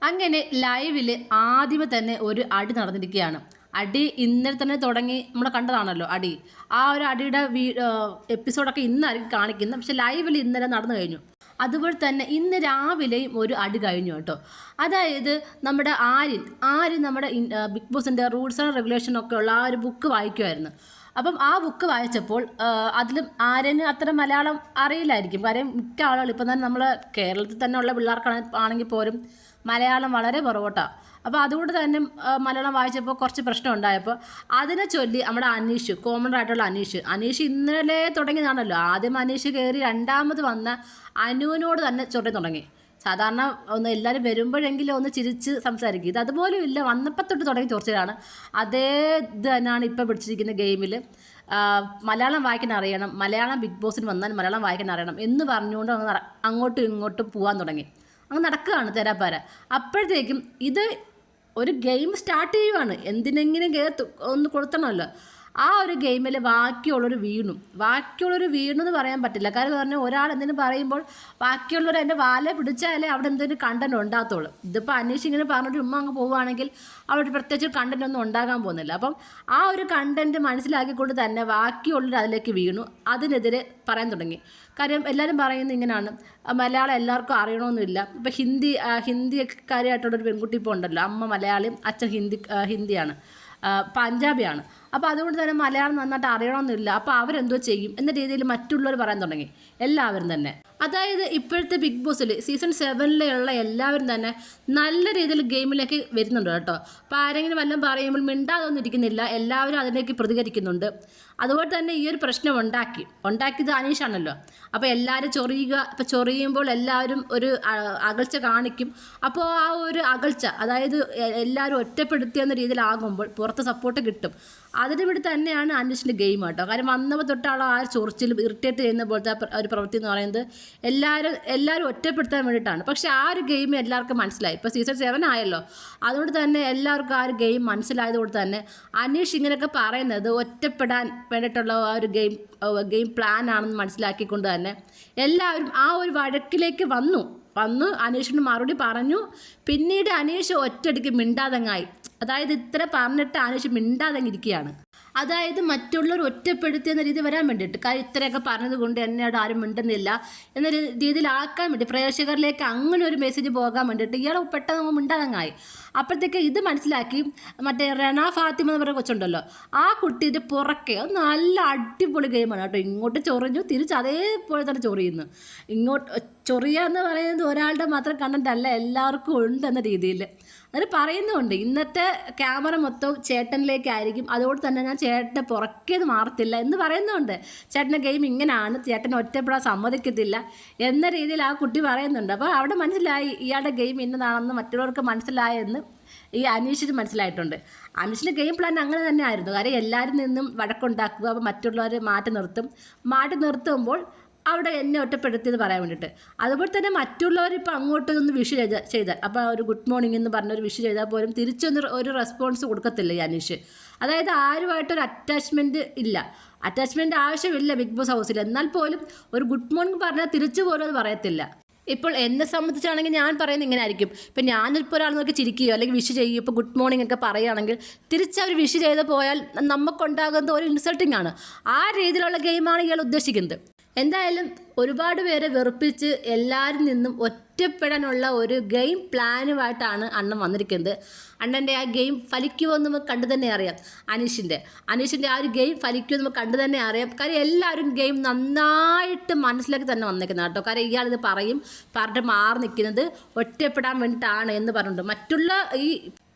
അങ്ങനെ ലൈവിൽ ആദ്യമേ തന്നെ ഒരു അടി നടന്നിരിക്കുകയാണ്. അടി ഇന്നലെ തന്നെ തുടങ്ങി നമ്മൾ കണ്ടതാണല്ലോ അടി. ആ ഒരു അടിയുടെ എപ്പിസോഡൊക്കെ ഇന്നായിരിക്കും കാണിക്കുന്നത്. പക്ഷെ ലൈവിൽ ഇന്നലെ നടന്നു കഴിഞ്ഞു. അതുപോലെ തന്നെ ഇന്ന് രാവിലെയും ഒരു അടി കഴിഞ്ഞു കേട്ടോ. അതായത് നമ്മുടെ ആര്യൻ നമ്മുടെ ബിഗ് ബോസിൻ്റെ റൂൾസ് ആൻഡ് റെഗുലേഷൻ ഒക്കെ ഉള്ള ആ ഒരു ബുക്ക് വായിക്കുമായിരുന്നു. അപ്പം ആ ബുക്ക് വായിച്ചപ്പോൾ അതിലും ആര്യന് അത്ര മലയാളം അറിയില്ലായിരിക്കും. കാര്യം മിക്ക ആളുകൾ ഇപ്പം തന്നെ നമ്മൾ കേരളത്തിൽ തന്നെ ഉള്ള പിള്ളേർക്കാണെങ്കിൽ പോലും മലയാളം വളരെ പുറകോട്ടാണ്. അപ്പോൾ അതുകൊണ്ട് തന്നെ മലയാളം വായിച്ചപ്പോൾ കുറച്ച് പ്രശ്നം ഉണ്ടായപ്പോൾ അതിനെ ചൊല്ലി നമ്മുടെ അനീഷ്, കോമൺ ആയിട്ടുള്ള അനീഷ് ഇന്നലെ തുടങ്ങിയതാണല്ലോ. ആദ്യം അനീഷ് കയറി രണ്ടാമത് വന്ന അനുവിനോട് തന്നെ ചൊല്ലി തുടങ്ങി. സാധാരണ ഒന്ന് എല്ലാവരും വരുമ്പോഴെങ്കിലും ഒന്ന് ചിരിച്ച് സംസാരിക്കും. ഇത് അതുപോലും ഇല്ല, വന്നപ്പോൾ തൊട്ട് തുടങ്ങി ചൊറിച്ചിലാണ്. അതേ ഇത് തന്നെയാണ് ഇപ്പോൾ പിടിച്ചിരിക്കുന്ന ഗെയിമിൽ. മലയാളം വായിക്കാൻ അറിയണം, മലയാളം ബിഗ് ബോസിന് വന്നാൽ മലയാളം വായിക്കാൻ അറിയണം എന്ന് പറഞ്ഞുകൊണ്ട് അങ്ങോട്ടും ഇങ്ങോട്ടും പോകാൻ തുടങ്ങി. അങ്ങ് നടക്കുകയാണ് തെരാപ്പാര. അപ്പോഴത്തേക്കും ഇത് ഒരു ഗെയിം സ്റ്റാർട്ട് ചെയ്യുവാണ്. എന്തിനെങ്കിലും ഒന്ന് കൊടുത്തണമല്ലോ. ആ ഒരു ഗെയിമിൽ ബാക്കിയുള്ളവർ വീണു എന്ന് പറയാൻ പറ്റില്ല. കാരണം പറഞ്ഞാൽ ഒരാൾ എന്തെങ്കിലും പറയുമ്പോൾ ബാക്കിയുള്ളവർ എൻ്റെ വാലെ പിടിച്ചാലേ അവിടെ എന്തെങ്കിലും കണ്ടന്റ് ഉണ്ടാകത്തുള്ളൂ. ഇതിപ്പോൾ അന്വേഷിച്ച് ഇങ്ങനെ പറഞ്ഞിട്ട് ഉമ്മ അങ്ങ് പോവുകയാണെങ്കിൽ അവിടെ പ്രത്യേകിച്ച് കണ്ടന്റ് ഒന്നും ഉണ്ടാകാൻ പോകുന്നില്ല. അപ്പം ആ ഒരു കണ്ടന്റ് മനസ്സിലാക്കിക്കൊണ്ട് തന്നെ ബാക്കിയുള്ളവർ അതിലേക്ക് വീണു, അതിനെതിരെ പറയാൻ തുടങ്ങി. കാര്യം എല്ലാവരും പറയുന്നത് ഇങ്ങനെയാണ്, മലയാളം എല്ലാവർക്കും അറിയണമെന്നില്ല. ഇപ്പം ഹിന്ദിക്കാരിയായിട്ടുള്ളൊരു പെൺകുട്ടി ഇപ്പോൾ ഉണ്ടല്ലോ, അമ്മ മലയാളിയും അച്ഛൻ ഹിന്ദിയാണ്, പഞ്ചാബിയാണ്. അപ്പോൾ അതുകൊണ്ട് തന്നെ മലയാളം നന്നായിട്ട് അറിയണമെന്നില്ല. അപ്പോൾ അവരെന്തോ ചെയ്യും എന്ന രീതിയിൽ മറ്റുള്ളവർ പറയാൻ തുടങ്ങി, എല്ലാവരും തന്നെ. അതായത് ഇപ്പോഴത്തെ ബിഗ് ബോസിൽ സീസൺ 7 എല്ലാവരും തന്നെ നല്ല രീതിയിൽ ഗെയിമിലേക്ക് വരുന്നുണ്ട് കേട്ടോ. അപ്പോൾ ആരെങ്കിലും വല്ലതും പറയുമ്പോൾ മിണ്ടാതൊന്നും ഇരിക്കുന്നില്ല, എല്ലാവരും അതിലേക്ക് പ്രതികരിക്കുന്നുണ്ട്. അതുപോലെ തന്നെ ഈ ഒരു പ്രശ്നം ഉണ്ടാക്കിയത് അനീഷാണല്ലോ. അപ്പോൾ എല്ലാവരും ചൊറിയുമ്പോൾ എല്ലാവരും ഒരു അകൽച്ച കാണിക്കും. അപ്പോൾ ആ ഒരു അകൽച്ച, അതായത് എല്ലാവരും ഒറ്റപ്പെടുത്തിയെന്ന രീതിയിലാകുമ്പോൾ പുറത്ത് സപ്പോർട്ട് കിട്ടും. അതിന് വേണ്ടി തന്നെയാണ് അനീഷിൻ്റെ ഗെയിം കേട്ടോ. കാര്യം വന്നപ്പോൾ തൊട്ടാളോ ആ ചൊറിച്ചിലും ഇറിറ്റേറ്റ് ചെയ്യുന്ന പോലത്തെ ഒരു പ്രവൃത്തി എന്ന് പറയുന്നത് എല്ലാവരും ഒറ്റപ്പെടുത്താൻ വേണ്ടിയിട്ടാണ്. പക്ഷേ ആ ഒരു ഗെയിം എല്ലാവർക്കും മനസ്സിലായി. ഇപ്പോൾ സീസൺ 7 ആയല്ലോ, അതുകൊണ്ട് തന്നെ എല്ലാവർക്കും ആ ഒരു ഗെയിം മനസ്സിലായതുകൊണ്ട് തന്നെ അനീഷ് ഇങ്ങനെയൊക്കെ പറയുന്നത് ഒറ്റപ്പെടാൻ വേണ്ടിയിട്ടുള്ള ആ ഒരു ഗെയിം പ്ലാൻ ആണെന്ന് മനസ്സിലാക്കിക്കൊണ്ട് തന്നെ എല്ലാവരും ആ ഒരു വഴക്കിലേക്ക് വന്നു അനീഷിന് മറുപടി പറഞ്ഞു. പിന്നീട് അനീഷ് ഒറ്റയടിക്ക് മിണ്ടാതങ്ങായി. അതായത് ഇത്ര പറഞ്ഞിട്ട് അനീഷ് മിണ്ടാതങ്ങിരിക്കുകയാണ്. അതായത് മറ്റുള്ളവർ ഒറ്റപ്പെടുത്തിയെന്ന രീതി വരാൻ വേണ്ടിയിട്ട്. കാര്യം ഇത്രയൊക്കെ പറഞ്ഞതുകൊണ്ട് എന്നോട് ആരും മിണ്ടുന്നില്ല എന്ന രീതിയിലാക്കാൻ വേണ്ടി, പ്രേക്ഷകരിലേക്ക് അങ്ങനെ ഒരു മെസ്സേജ് പോകാൻ വേണ്ടിയിട്ട് ഇയാൾ പെട്ടെന്ന് മിണ്ടാതങ്ങായി. അപ്പോഴത്തേക്ക് ഇത് മനസ്സിലാക്കി മറ്റേ റെന ഫാത്തിമ എന്ന് പറയുന്ന കൊച്ചുണ്ടല്ലോ, ആ കുട്ടീൻ്റെ പുറക്കെ നല്ല അടിപൊളി ഗെയിമാണ് കേട്ടോ. ഇങ്ങോട്ട് ചൊറിഞ്ഞു, തിരിച്ച് അതേപോലെ തന്നെ ചൊറിയുന്നു. ചൊറിയുക എന്ന് പറയുന്നത് ഒരാളുടെ മാത്രം കണ്ടന്റ് അല്ല, എല്ലാവർക്കും ഉണ്ട് എന്ന രീതിയിൽ അത് പറയുന്നുണ്ട്. ഇന്നത്തെ ക്യാമറ മൊത്തം ചേട്ടനിലേക്കായിരിക്കും, അതുകൊണ്ട് തന്നെ ഞാൻ ചേട്ടനെ പുറക്കേത് മാറത്തില്ല എന്ന് പറയുന്നുണ്ട്. ചേട്ടൻ്റെ ഗെയിം ഇങ്ങനെയാണ്, ചേട്ടനെ ഒറ്റപ്പെടാൻ സമ്മതിക്കത്തില്ല എന്ന രീതിയിൽ ആ കുട്ടി പറയുന്നുണ്ട്. അപ്പോൾ അവിടെ മനസ്സിലായി ഇയാളുടെ ഗെയിം ഇന്നതാണെന്ന് മറ്റുള്ളവർക്ക് മനസ്സിലായെന്ന് ഈ അനീഷിന് മനസ്സിലായിട്ടുണ്ട്. അനീഷിൻ്റെ ഗെയിം പ്ലാൻ അങ്ങനെ തന്നെ ആയിരുന്നു. കാര്യം എല്ലാവരും നിന്നും വഴക്കുണ്ടാക്കുക, അപ്പോൾ മറ്റുള്ളവർ മാറ്റി നിർത്തുമ്പോൾ അവിടെ എന്നെ ഒറ്റപ്പെടുത്തിയെന്ന് പറയാൻ വേണ്ടിയിട്ട്. അതുപോലെ തന്നെ മറ്റുള്ളവർ ഇപ്പോൾ അങ്ങോട്ട് ഒന്ന് വിഷ് ചെയ്താൽ, അപ്പോൾ ഒരു ഗുഡ് മോർണിംഗ് എന്ന് പറഞ്ഞൊരു വിഷ് ചെയ്താൽ പോലും തിരിച്ചൊന്നും ഒരു റെസ്പോൺസ് കൊടുക്കത്തില്ല ഈ അനീഷ്. അതായത് ആരുമായിട്ടൊരു അറ്റാച്ച്മെൻറ്റ് ആവശ്യമില്ല ബിഗ് ബോസ് ഹൗസിൽ. എന്നാൽ പോലും ഒരു ഗുഡ് മോർണിംഗ് പറഞ്ഞാൽ തിരിച്ചു പോലും അത് പറയത്തില്ല. ഇപ്പോൾ എന്നെ സംബന്ധിച്ചാണെങ്കിൽ ഞാൻ പറയുന്നത് ഇങ്ങനെ ആയിരിക്കും. ഇപ്പം ഞാനിപ്പോൾ ഒരാൾ നോക്കി ചിരിക്കുകയോ അല്ലെങ്കിൽ വിഷ് ചെയ്യുകയോ ഇപ്പോൾ ഗുഡ് മോർണിംഗ് ഒക്കെ പറയുകയാണെങ്കിൽ തിരിച്ചവർ വിഷ് ചെയ്ത് പോയാൽ നമുക്കുണ്ടാകുന്ന ഒരു ഇൻസൾട്ടിങ് ആണ്. ആ രീതിയിലുള്ള ഗെയിമാണ് ഇയാൾ ഉദ്ദേശിക്കുന്നത്. എന്തായാലും ഒരുപാട് പേരെ വെറുപ്പിച്ച് എല്ലാവരിൽ നിന്നും ഒറ്റപ്പെടാനുള്ള ഒരു ഗെയിം പ്ലാനുമായിട്ടാണ് അണ്ണൻ വന്നിരിക്കുന്നത്. അണ്ണൻ്റെ ആ ഗെയിം ഫലിക്കുമെന്ന് നമുക്ക് കണ്ടു തന്നെ അറിയാം. അനീഷിൻ്റെ ആ ഒരു ഗെയിം ഫലിക്കുമെന്ന് നമുക്ക് കണ്ടു തന്നെ അറിയാം. കാര്യം എല്ലാവരും ഗെയിം നന്നായിട്ട് മനസ്സിലാക്കി തന്നെ വന്നേക്കുന്നത് കേട്ടോ. കാര്യം ഇയാളിത് പറഞ്ഞിട്ട് മാറി നിൽക്കുന്നത് ഒറ്റപ്പെടാൻ വേണ്ടിയിട്ടാണ് എന്ന് പറഞ്ഞിട്ടുണ്ട്. മറ്റുള്ള ഈ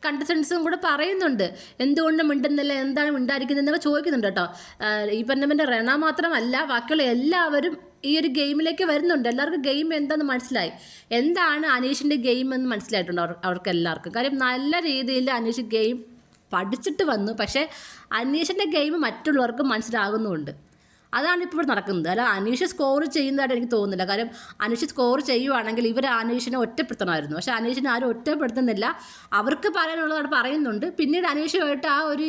കണ്ടസ്റ്റൻസും കൂടെ പറയുന്നുണ്ട് എന്തുകൊണ്ട് മിണ്ടുന്നില്ല, എന്താണ് മിണ്ടായിരിക്കുന്നതെന്നൊക്കെ ചോദിക്കുന്നുണ്ട് കേട്ടോ. ഈ പറഞ്ഞ റെന മാത്രമല്ല, ബാക്കിയുള്ള എല്ലാവരും ഈ ഒരു ഗെയിമിലേക്ക് വരുന്നുണ്ട്. എല്ലാവർക്കും ഗെയിം എന്താണെന്ന് മനസ്സിലായി, എന്താണ് അനീഷിൻ്റെ ഗെയിം എന്ന് മനസ്സിലായിട്ടുണ്ട് അവർക്ക് എല്ലാവർക്കും. കാര്യം നല്ല രീതിയിൽ അനീഷ് ഗെയിം പഠിച്ചിട്ട് വന്നു. പക്ഷേ അനീഷിൻ്റെ ഗെയിം മറ്റുള്ളവർക്ക് മനസ്സിലാകുന്നുമുണ്ട്. അതാണ് ഇപ്പോൾ നടക്കുന്നത്. അല്ല അനീഷ് സ്കോർ ചെയ്യുന്നതായിട്ട് എനിക്ക് തോന്നുന്നില്ല. കാര്യം അനീഷ് സ്കോർ ചെയ്യുവാണെങ്കിൽ ഇവർ അനീഷിനെ ഒറ്റപ്പെടുത്തണമായിരുന്നു. പക്ഷേ അനീഷിനെ ആരും ഒറ്റപ്പെടുത്തുന്നില്ല. അവർക്ക് പറയാനുള്ളതാണ് പറയുന്നുണ്ട്. പിന്നീട് അനീഷുമായിട്ട് ആ ഒരു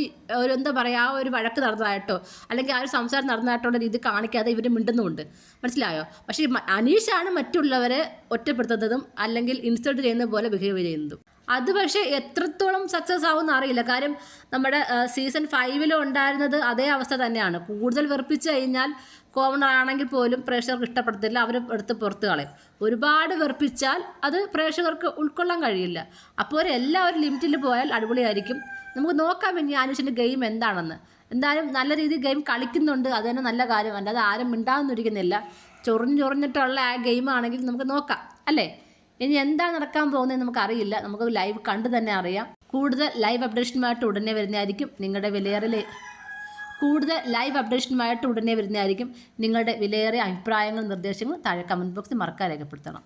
എന്താ പറയുക, ആ ഒരു വഴക്ക് നടന്നതായിട്ടോ അല്ലെങ്കിൽ ആ ഒരു സംസാരം നടന്നതായിട്ടുള്ള രീതി കാണിക്കാതെ ഇവർ മിണ്ടുന്നുമുണ്ട്. മനസ്സിലായോ? പക്ഷേ അനീഷാണ് മറ്റുള്ളവരെ ഒറ്റപ്പെടുത്തുന്നതും അല്ലെങ്കിൽ ഇൻസൾട്ട് ചെയ്യുന്ന പോലെ ബിഹേവ് ചെയ്യുന്നതും. അത് പക്ഷേ എത്രത്തോളം സക്സസ് ആവുമെന്ന് അറിയില്ല. കാര്യം നമ്മുടെ സീസൺ 5 ഉണ്ടായിരുന്നത് അതേ അവസ്ഥ തന്നെയാണ്. കൂടുതൽ വെറുപ്പിച്ച് കഴിഞ്ഞാൽ കോമണർ ആണെങ്കിൽ പോലും പ്രേക്ഷകർക്ക് ഇഷ്ടപ്പെടത്തില്ല, അവർ എടുത്ത് പുറത്ത് കളയും. ഒരുപാട് വെറുപ്പിച്ചാൽ അത് പ്രേക്ഷകർക്ക് ഉൾക്കൊള്ളാൻ കഴിയില്ല. അപ്പോൾ എല്ലാവരും ലിമിറ്റിൽ പോയാൽ അടിപൊളിയായിരിക്കും. നമുക്ക് നോക്കാം ഇനി അനുഷിൻ്റെ ഗെയിം എന്താണെന്ന്. എന്തായാലും നല്ല രീതിയിൽ ഗെയിം കളിക്കുന്നുണ്ട്, അത് തന്നെ നല്ല കാര്യം. അല്ലാതെ ആരും മിണ്ടാതൊന്നിരിക്കുന്നില്ല. ചൊറിഞ്ഞിട്ടുള്ള ആ ഗെയിമാണെങ്കിൽ നമുക്ക് നോക്കാം അല്ലേ. ഇനി എന്താണ് നടക്കാൻ പോകുന്നത് നമുക്കറിയില്ല. നമുക്ക് ലൈവ് കണ്ടു തന്നെ അറിയാം. കൂടുതൽ ലൈവ് അപ്ഡേഷനുമായിട്ട് ഉടനെ വരുന്നതായിരിക്കും. നിങ്ങളുടെ വിലയേറിയ അഭിപ്രായങ്ങളും നിർദ്ദേശങ്ങളും താഴെ കമൻറ്റ് ബോക്സിൽ മറക്കാതെ രേഖപ്പെടുത്തണം.